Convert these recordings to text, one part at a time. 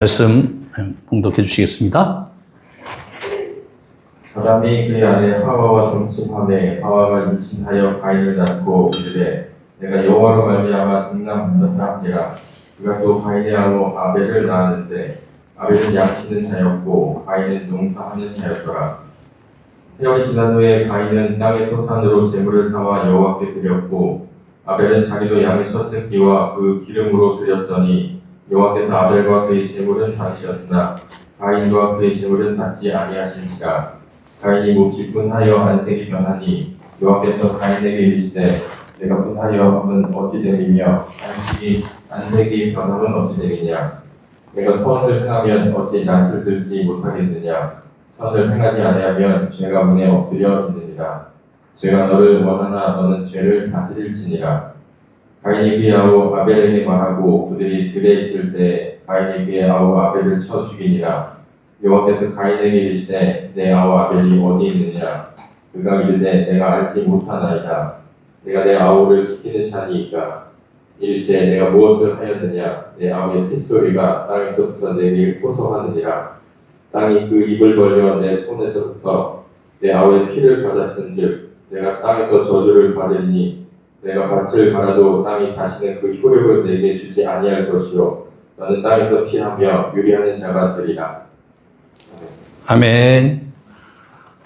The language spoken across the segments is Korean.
말씀 봉독해 주시겠습니다. 아담이 그의 아내 하와와 동침함에 하와가 임신하여 가인을 낳고 이르되 내가 여호와로 말미암아 등남받았다 하니라. 그가 또 가인의 아우 아벨을 낳았는데 아벨은 양치는 자였고 가인은 농사하는 자였더라. 세월이 지난 후에 가인은 땅의 소산으로 제물을 삼아 여호와께 드렸고 아벨은 자기도 양의 첫 새끼와 그 기름으로 드렸더니 여호와께서 아벨과 그의 제물은 받으셨으나 가인과 그의 제물은 받지 아니하신지라. 가인이 몹시 분하여 안색이 변하니 여호와께서 가인에게 이르시되 내가 분하여 함은 어찌 됨이며 안색이 변함은 어찌 됨이냐. 내가 선을 행하면 어찌 낯을 들지 못하겠느냐. 선을 행하지 아니하면 죄가 문에 엎드려 있느니라. 죄가 너를 원하나 너는 죄를 다스릴지니라. 가인이 그의 아우 아벨에게 말하고 그들이 들에 있을 때 가인이 그의 아우 아벨을 쳐 죽이니라. 여호와께서 가인에게 이르시되 내 아우 아벨이 어디 있느냐. 그가 이르되 내가 알지 못하나이다. 내가 내 아우를 지키는 자니이까. 이르시되 내가 무엇을 하였느냐. 내 아우의 핏소리가 땅에서부터 내게 호소하느니라. 땅이 그 입을 벌려 내 손에서부터 내 아우의 피를 받았은즉 내가 땅에서 저주를 받으리니 내가 밭을 갈아도 땅이 다시는 그 효력을 내게 주지 아니할 것이요 너는 땅에서 피하며 유리하는 자가 되리라. 아멘.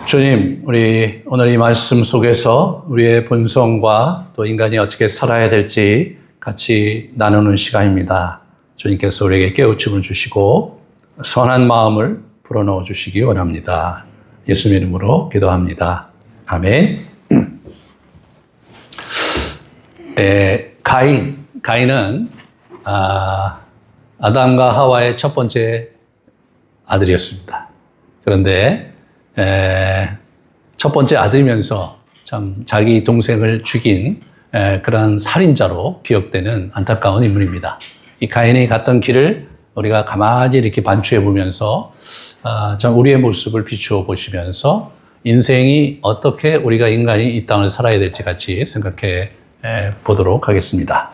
주님, 우리 오늘 이 말씀 속에서 우리의 본성과 또 인간이 어떻게 살아야 될지 같이 나누는 시간입니다. 주님께서 우리에게 깨우침을 주시고 선한 마음을 불어넣어 주시기 원합니다. 예수 이름으로 기도합니다. 아멘. 가인은 아담과 하와의 첫 번째 아들이었습니다. 그런데 첫 번째 아들이면서 참 자기 동생을 죽인 그런 살인자로 기억되는 안타까운 인물입니다. 이 가인이 갔던 길을 우리가 가만히 이렇게 반추해 보면서 참 우리의 모습을 비추어 보시면서 인생이 어떻게 우리가 인간이 이 땅을 살아야 될지 같이 생각해 보도록 하겠습니다.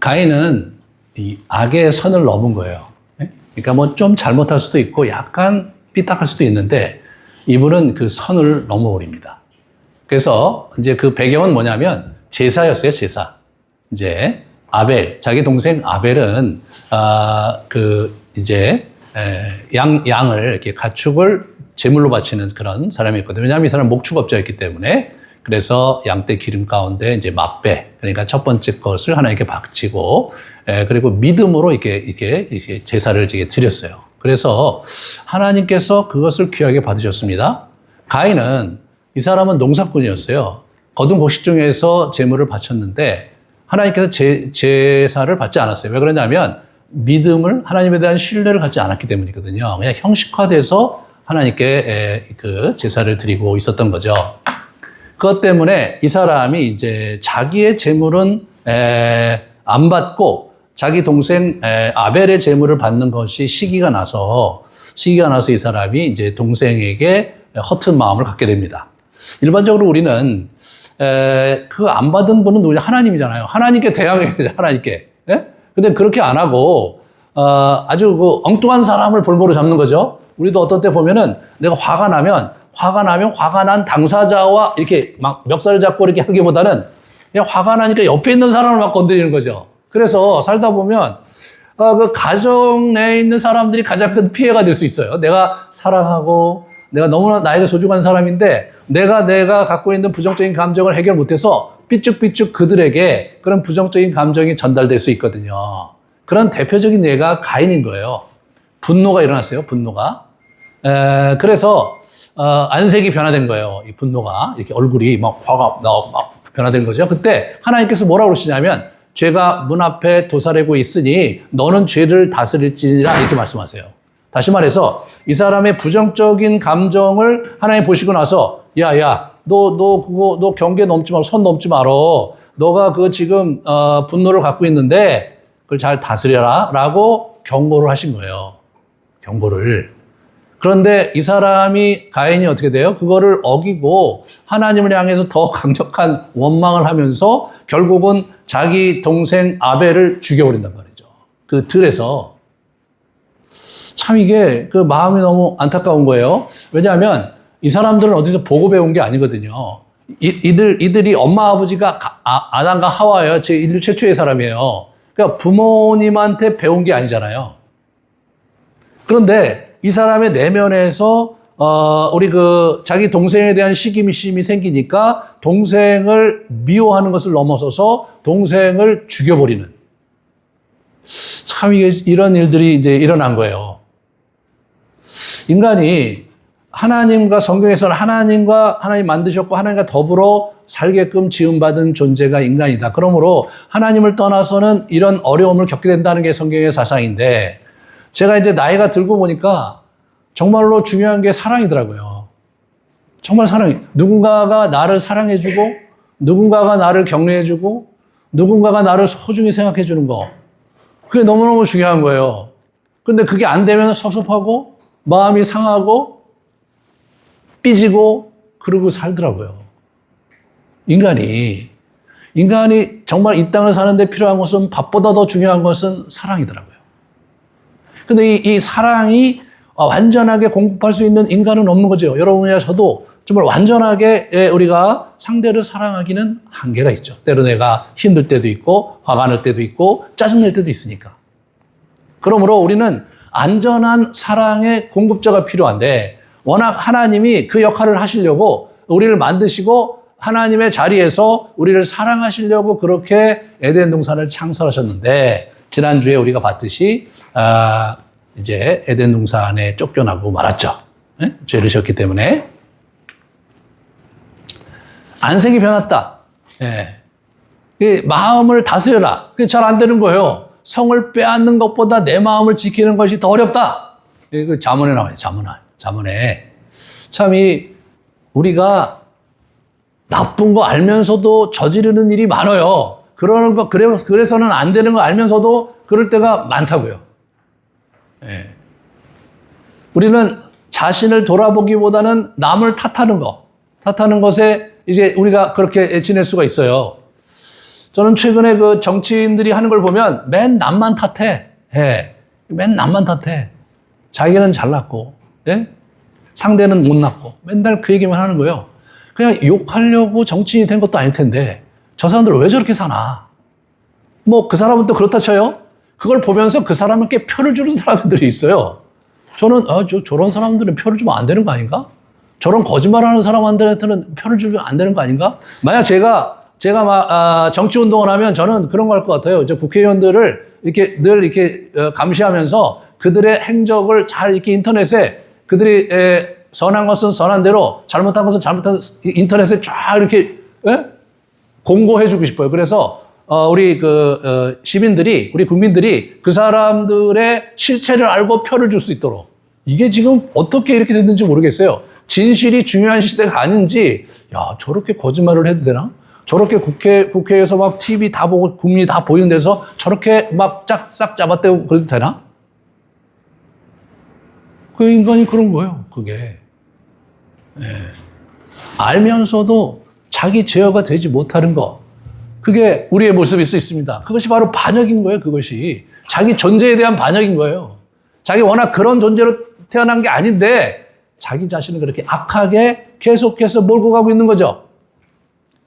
가인은 이 악의 선을 넘은 거예요. 그러니까 뭐 좀 잘못할 수도 있고 약간 삐딱할 수도 있는데 이분은 그 선을 넘어버립니다. 그래서 이제 그 배경은 뭐냐면 제사였어요, 제사. 이제 아벨, 자기 동생 아벨은 양을 이렇게 가축을 제물로 바치는 그런 사람이었거든요. 왜냐하면 이 사람은 목축업자였기 때문에. 그래서 양떼 기름 가운데 이제 맛배, 그러니까 첫 번째 것을 하나님께 바치고, 그리고 믿음으로 이렇게 제사를 이렇게 드렸어요. 그래서 하나님께서 그것을 귀하게 받으셨습니다. 가인은 이 사람은 농사꾼이었어요. 거둔 곡식 중에서 제물을 바쳤는데 하나님께서 제사를 받지 않았어요. 왜 그러냐면 믿음을, 하나님에 대한 신뢰를 갖지 않았기 때문이거든요. 그냥 형식화돼서 하나님께 그 제사를 드리고 있었던 거죠. 그것 때문에 이 사람이 이제 자기의 제물은 안 받고 자기 동생 아벨의 제물을 받는 것이 시기가 나서 이 사람이 이제 동생에게 허튼 마음을 갖게 됩니다. 일반적으로 우리는 그 안 받은 분은 누구냐? 하나님이잖아요. 하나님께 대항해야 돼요, 하나님께. 예? 근데 그렇게 안 하고 아주 그 엉뚱한 사람을 볼모로 잡는 거죠. 우리도 어떤 때 보면은 내가 화가 나면 화가 난 당사자와 이렇게 막 멱살을 잡고 이렇게 하기보다는 그냥 화가 나니까 옆에 있는 사람을 막 건드리는 거죠. 그래서 살다 보면 그 가정 내에 있는 사람들이 가장 큰 피해가 될 수 있어요. 내가 사랑하고 내가 너무나 나에게 소중한 사람인데 내가 갖고 있는 부정적인 감정을 해결 못해서 삐죽삐죽 그들에게 그런 부정적인 감정이 전달될 수 있거든요. 그런 대표적인 예가 가인인 거예요. 분노가 일어났어요. 분노가. 그래서 안색이 변화된 거예요. 이 분노가 이렇게 얼굴이 막 화가 막 변화된 거죠. 그때 하나님께서 뭐라고 그러시냐면 죄가 문 앞에 도사리고 있으니 너는 죄를 다스릴지니라 이렇게 말씀하세요. 다시 말해서 이 사람의 부정적인 감정을 하나님 보시고 나서 너 경계 넘지 말고 선 넘지 말어. 너가 그 지금 분노를 갖고 있는데 그걸 잘 다스려라 라고 경고를 하신 거예요. 경고를. 그런데 이 사람이 가인이 어떻게 돼요? 그거를 어기고 하나님을 향해서 더 강력한 원망을 하면서 결국은 자기 동생 아벨을 죽여버린단 말이죠. 그 들에서 참 이게 그 마음이 너무 안타까운 거예요. 왜냐하면 이 사람들은 어디서 보고 배운 게 아니거든요. 이들이 엄마 아버지가 아담과 하와예요. 제 인류 최초의 사람이에요. 그러니까 부모님한테 배운 게 아니잖아요. 그런데 이 사람의 내면에서 우리 그 자기 동생에 대한 시기심이 생기니까 동생을 미워하는 것을 넘어서서 동생을 죽여버리는 참 이게 이런 일들이 이제 일어난 거예요. 인간이 하나님과 성경에서는 하나님 만드셨고 하나님과 더불어 살게끔 지음받은 존재가 인간이다. 그러므로 하나님을 떠나서는 이런 어려움을 겪게 된다는 게 성경의 사상인데 제가 이제 나이가 들고 보니까 정말로 중요한 게 사랑이더라고요. 정말 사랑이. 누군가가 나를 사랑해주고 누군가가 나를 격려해주고 누군가가 나를 소중히 생각해주는 거. 그게 너무너무 중요한 거예요. 근데 그게 안 되면 섭섭하고 마음이 상하고 삐지고 그러고 살더라고요. 인간이 정말 이 땅을 사는데 필요한 것은 밥보다 더 중요한 것은 사랑이더라고요. 근데 이 사랑이 완전하게 공급할 수 있는 인간은 없는 거죠. 여러분이나 저도 정말 완전하게 우리가 상대를 사랑하기는 한계가 있죠. 때로 내가 힘들 때도 있고 화가 날 때도 있고 짜증날 때도 있으니까. 그러므로 우리는 안전한 사랑의 공급자가 필요한데 워낙 하나님이 그 역할을 하시려고 우리를 만드시고 하나님의 자리에서 우리를 사랑하시려고 그렇게 에덴 동산을 창설하셨는데 지난주에 우리가 봤듯이 이제 에덴 동산에 쫓겨나고 말았죠. 네? 죄를 지었기 때문에. 안색이 변했다. 예. 마음을 다스려라. 그게 잘 안 되는 거예요. 성을 빼앗는 것보다 내 마음을 지키는 것이 더 어렵다. 그 잠언에 나와요. 잠언에. 참 우리가 나쁜 거 알면서도 저지르는 일이 많아요. 그래서는 안 되는 거 알면서도 그럴 때가 많다고요. 예. 우리는 자신을 돌아보기보다는 남을 탓하는 것에 이제 우리가 그렇게 지낼 수가 있어요. 저는 최근에 그 정치인들이 하는 걸 보면 맨 남만 탓해. 예. 맨 남만 탓해. 자기는 잘났고, 예? 상대는 못났고, 맨날 그 얘기만 하는 거예요. 그냥 욕하려고 정치인이 된 것도 아닐 텐데, 저 사람들 왜 저렇게 사나? 뭐, 그 사람은 또 그렇다 쳐요. 그걸 보면서 그 사람에게 표를 주는 사람들이 있어요. 저는, 저런 사람들은 표를 주면 안 되는 거 아닌가? 저런 거짓말하는 사람한테는 표를 주면 안 되는 거 아닌가? 만약 제가 정치 운동을 하면 저는 그런 거 할 것 같아요. 저 국회의원들을 늘 이렇게 감시하면서 그들의 행적을 잘 이렇게 인터넷에 그들이 선한 것은 선한 대로 잘못한 것은 잘못한 인터넷에 쫙 이렇게 공고해 주고 싶어요. 그래서 우리 시민들이 우리 국민들이 그 사람들의 실체를 알고 표를 줄 수 있도록 이게 지금 어떻게 이렇게 됐는지 모르겠어요. 진실이 중요한 시대가 아닌지 야 저렇게 거짓말을 해도 되나? 저렇게 국회에서 막 TV 다 보고 국민이 다 보이는 데서 저렇게 막 싹 잡아떼고 그래도 되나? 그 인간이 그런 거예요, 그게. 예. 알면서도 자기 제어가 되지 못하는 거. 그게 우리의 모습일 수 있습니다. 그것이 바로 반역인 거예요, 그것이. 자기 존재에 대한 반역인 거예요. 자기 워낙 그런 존재로 태어난 게 아닌데 자기 자신을 그렇게 악하게 계속해서 몰고 가고 있는 거죠.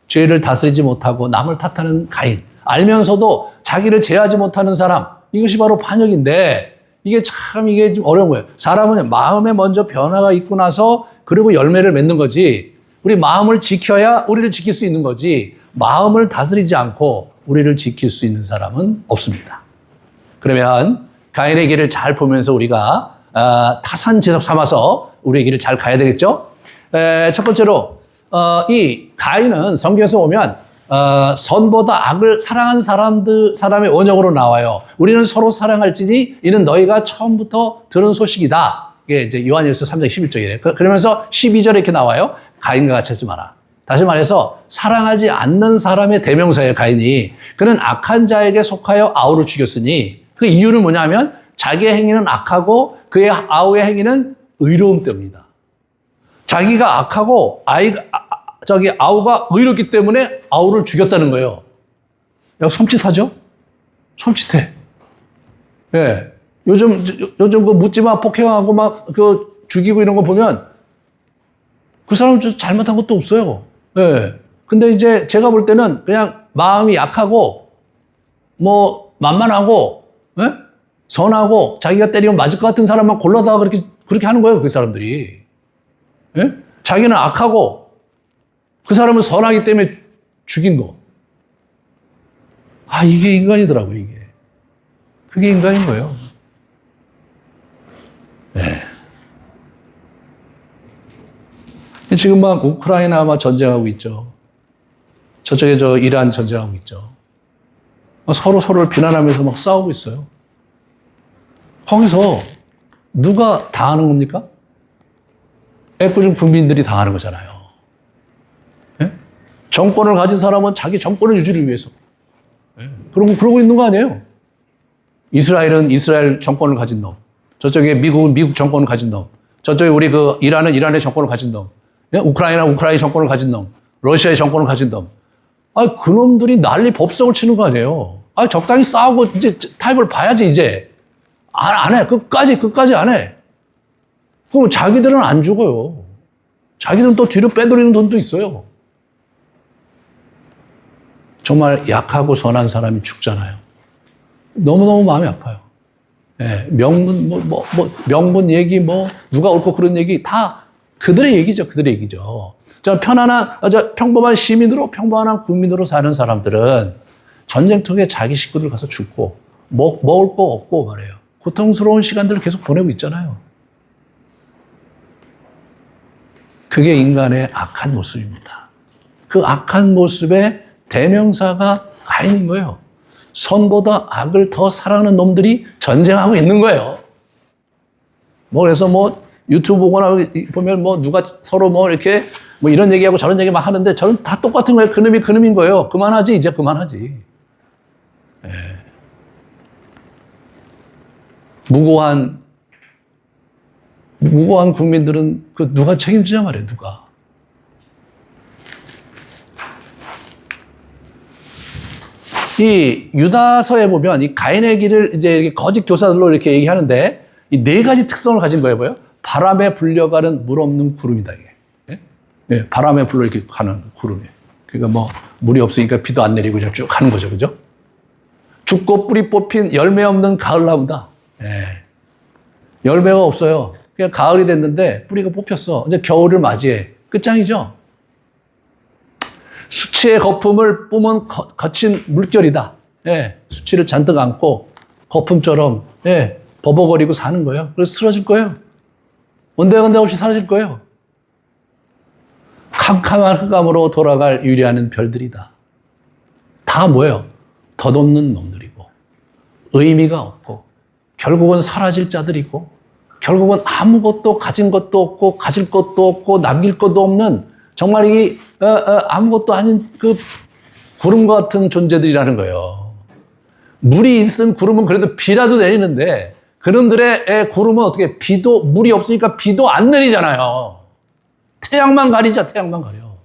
죄를 다스리지 못하고 남을 탓하는 가인. 알면서도 자기를 제어하지 못하는 사람. 이것이 바로 반역인데 이게 좀 어려운 거예요. 사람은 마음에 먼저 변화가 있고 나서 그리고 열매를 맺는 거지. 우리 마음을 지켜야 우리를 지킬 수 있는 거지. 마음을 다스리지 않고 우리를 지킬 수 있는 사람은 없습니다. 그러면 가인의 길을 잘 보면서 우리가 타산지석 삼아서 우리의 길을 잘 가야 되겠죠? 첫 번째로 이 가인은 성경에서 보면 선보다 악을 사랑한 사람의 원형으로 나와요. 우리는 서로 사랑할지니 이는 너희가 처음부터 들은 소식이다. 이게 이제 요한일서 3장 11절이에요. 그러면서 12절에 이렇게 나와요. 가인과 같이 하지 마라. 다시 말해서 사랑하지 않는 사람의 대명사예요, 가인이. 그는 악한 자에게 속하여 아우를 죽였으니 그 이유는 뭐냐면 자기의 행위는 악하고 그의 아우의 행위는 의로움 때문이다. 자기가 악하고 아우가 의롭기 때문에 아우를 죽였다는 거예요. 야, 섬찟하죠? 섬찟해. 예. 요즘 그 묻지마 폭행하고 막 그 죽이고 이런 거 보면 그 사람 잘못한 것도 없어요. 예. 근데 이제 제가 볼 때는 그냥 마음이 약하고 뭐 만만하고 예? 선하고 자기가 때리면 맞을 것 같은 사람만 골라다가 그렇게 하는 거예요. 그 사람들이. 예? 자기는 악하고 그 사람은 선하기 때문에 죽인 거. 아, 이게 인간이더라고요, 이게. 그게 인간인 거예요. 예. 지금 막 우크라이나 막 전쟁하고 있죠. 저쪽에 이란 전쟁하고 있죠. 서로를 비난하면서 막 싸우고 있어요. 거기서 누가 다 하는 겁니까? 애꿎은 국민들이 다 하는 거잖아요. 예? 정권을 가진 사람은 자기 정권을 유지를 위해서. 예? 그러고 있는 거 아니에요? 이스라엘은 이스라엘 정권을 가진 놈. 저쪽에 미국은 미국 정권을 가진 놈. 저쪽에 우리 이란은 이란의 정권을 가진 놈. 예? 우크라이나는 우크라이나 정권을 가진 놈. 러시아의 정권을 가진 놈. 아, 그놈들이 난리 법석을 치는 거 아니에요? 아, 적당히 싸우고 이제 타협을 봐야지, 이제. 안 해. 끝까지 안 해. 그럼 자기들은 안 죽어요. 자기들은 또 뒤로 빼돌리는 돈도 있어요. 정말 약하고 선한 사람이 죽잖아요. 너무너무 마음이 아파요. 예, 명분 얘기, 누가 옳고 그런 얘기, 다 그들의 얘기죠. 그들의 얘기죠. 평범한 시민으로, 평범한 국민으로 사는 사람들은 전쟁터에 자기 식구들 가서 죽고, 먹을 거 없고 말이에요. 고통스러운 시간들을 계속 보내고 있잖아요. 그게 인간의 악한 모습입니다. 그 악한 모습의 대명사가 가인인 거예요. 선보다 악을 더 사랑하는 놈들이 전쟁하고 있는 거예요. 그래서 유튜브 보거나 보면 누가 서로 이렇게 이런 얘기하고 저런 얘기 막 하는데 저는 다 똑같은 거예요. 그놈인 거예요. 그만하지, 이제 그만하지. 예. 무고한 국민들은 누가 책임지냐 말이에요, 누가. 이 유다서에 보면 이 가인의 길을 이제 이렇게 거짓 교사들로 이렇게 얘기하는데 이 네 가지 특성을 가진 거예요, 뭐예요? 바람에 불려가는 물 없는 구름이다, 이게. 예? 예, 바람에 불러 이렇게 가는 구름이에요. 그러니까 물이 없으니까 비도 안 내리고 그냥 쭉 가는 거죠, 그죠? 죽고 뿌리 뽑힌 열매 없는 가을나무다. 예. 열매가 없어요. 그냥 가을이 됐는데 뿌리가 뽑혔어. 이제 겨울을 맞이해. 끝장이죠. 수치의 거품을 뿜은 거친 물결이다. 예. 수치를 잔뜩 안고 거품처럼 버벅거리고 사는 거예요. 그래서 쓰러질 거예요. 온데간데 없이 사라질 거예요. 캄캄한 흑암으로 돌아갈 유리하는 별들이다. 다 뭐예요? 덧없는 놈들이고 의미가 없고 결국은 사라질 자들이고 결국은 아무것도 가진 것도 없고 가질 것도 없고 남길 것도 없는 정말 아무것도 아닌 그 구름 같은 존재들이라는 거예요. 물이 있은 구름은 그래도 비라도 내리는데 그놈들의 구름은 어떻게 물이 없으니까 비도 안 내리잖아요. 태양만 가리자, 태양만 가려.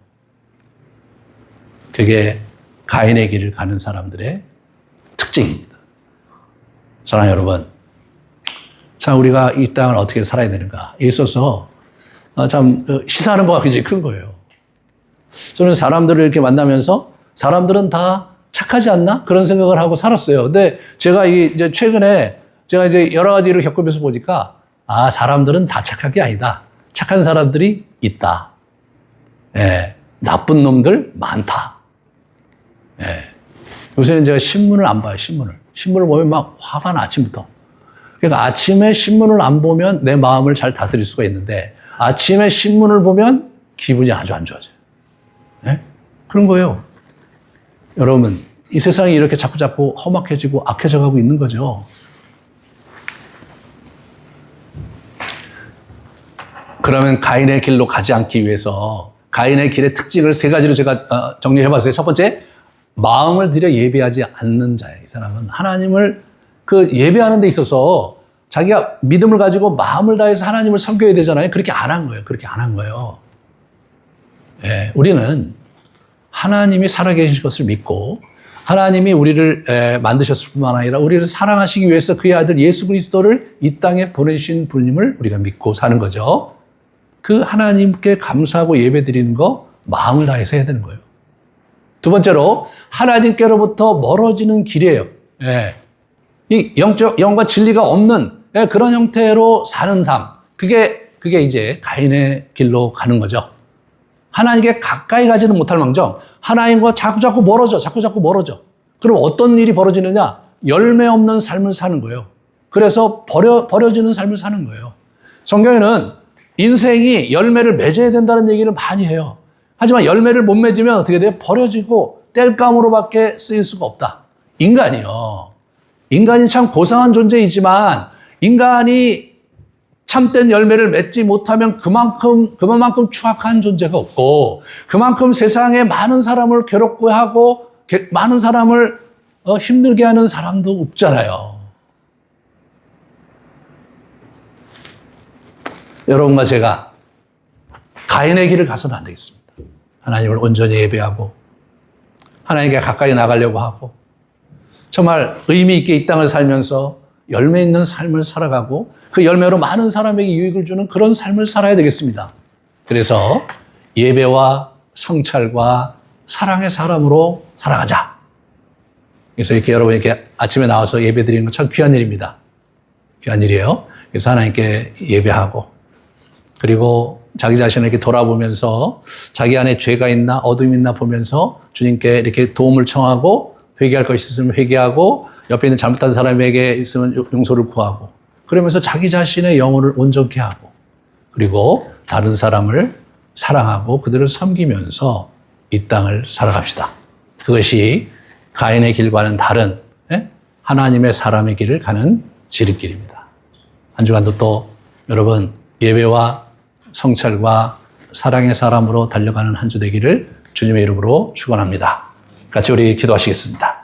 그게 가인의 길을 가는 사람들의 특징입니다. 사랑하는 여러분, 참 우리가 이 땅을 어떻게 살아야 되는가 에 있어서 참 시사하는 바가 굉장히 큰 거예요. 저는 사람들을 이렇게 만나면서 사람들은 다 착하지 않나? 그런 생각을 하고 살았어요. 근데 제가 이제 최근에 제가 이제 여러 가지를 겪으면서 보니까 사람들은 다 착한 게 아니다. 착한 사람들이 있다. 예, 나쁜 놈들 많다. 예. 요새는 제가 신문을 안 봐요, 신문을. 신문을 보면 막 화가 나, 아침부터. 그러니까 아침에 신문을 안 보면 내 마음을 잘 다스릴 수가 있는데 아침에 신문을 보면 기분이 아주 안 좋아져요. 예? 그런 거예요. 여러분, 이 세상이 이렇게 자꾸 험악해지고 악해져 가고 있는 거죠. 그러면 가인의 길로 가지 않기 위해서 가인의 길의 특징을 세 가지로 제가 정리해 봤어요. 첫 번째, 마음을 들여 예배하지 않는 자예요. 이 사람은 하나님을 예배하는 데 있어서 자기가 믿음을 가지고 마음을 다해서 하나님을 섬겨야 되잖아요. 그렇게 안 한 거예요. 그렇게 안 한 거예요. 예, 우리는 하나님이 살아계신 것을 믿고 하나님이 우리를 만드셨을 뿐만 아니라 우리를 사랑하시기 위해서 그의 아들 예수 그리스도를 이 땅에 보내신 분임을 우리가 믿고 사는 거죠. 그 하나님께 감사하고 예배드리는 거 마음을 다해서 해야 되는 거예요. 두 번째로 하나님께로부터 멀어지는 길이에요. 예. 이 영과 진리가 없는 그런 형태로 사는 삶. 그게 이제 가인의 길로 가는 거죠. 하나님께 가까이 가지는 못할 망정 하나님과 자꾸 멀어져. 그럼 어떤 일이 벌어지느냐? 열매 없는 삶을 사는 거예요. 그래서 버려지는 삶을 사는 거예요. 성경에는 인생이 열매를 맺어야 된다는 얘기를 많이 해요. 하지만 열매를 못 맺으면 어떻게 돼요? 버려지고 땔감으로밖에 쓰일 수가 없다. 인간이 참 고상한 존재이지만 인간이 참된 열매를 맺지 못하면 그만큼 추악한 존재가 없고 그만큼 세상에 많은 사람을 괴롭게 하고 많은 사람을 힘들게 하는 사람도 없잖아요. 여러분과 제가 가인의 길을 가서는 안 되겠습니다. 하나님을 온전히 예배하고 하나님께 가까이 나가려고 하고 정말 의미 있게 이 땅을 살면서 열매 있는 삶을 살아가고 그 열매로 많은 사람에게 유익을 주는 그런 삶을 살아야 되겠습니다. 그래서 예배와 성찰과 사랑의 사람으로 살아가자. 그래서 이렇게 여러분 이렇게 아침에 나와서 예배 드리는 건 참 귀한 일입니다. 귀한 일이에요. 그래서 하나님께 예배하고 그리고 자기 자신을 이렇게 돌아보면서 자기 안에 죄가 있나 어둠이 있나 보면서 주님께 이렇게 도움을 청하고 회개할 것이 있으면 회개하고 옆에 있는 잘못한 사람에게 있으면 용서를 구하고 그러면서 자기 자신의 영혼을 온전케 하고 그리고 다른 사람을 사랑하고 그들을 섬기면서 이 땅을 살아갑시다. 그것이 가인의 길과는 다른 하나님의 사람의 길을 가는 지름길입니다. 한 주간도 또 여러분 예배와 성찰과 사랑의 사람으로 달려가는 한 주 되기를 주님의 이름으로 축원합니다. 같이 우리 기도하시겠습니다.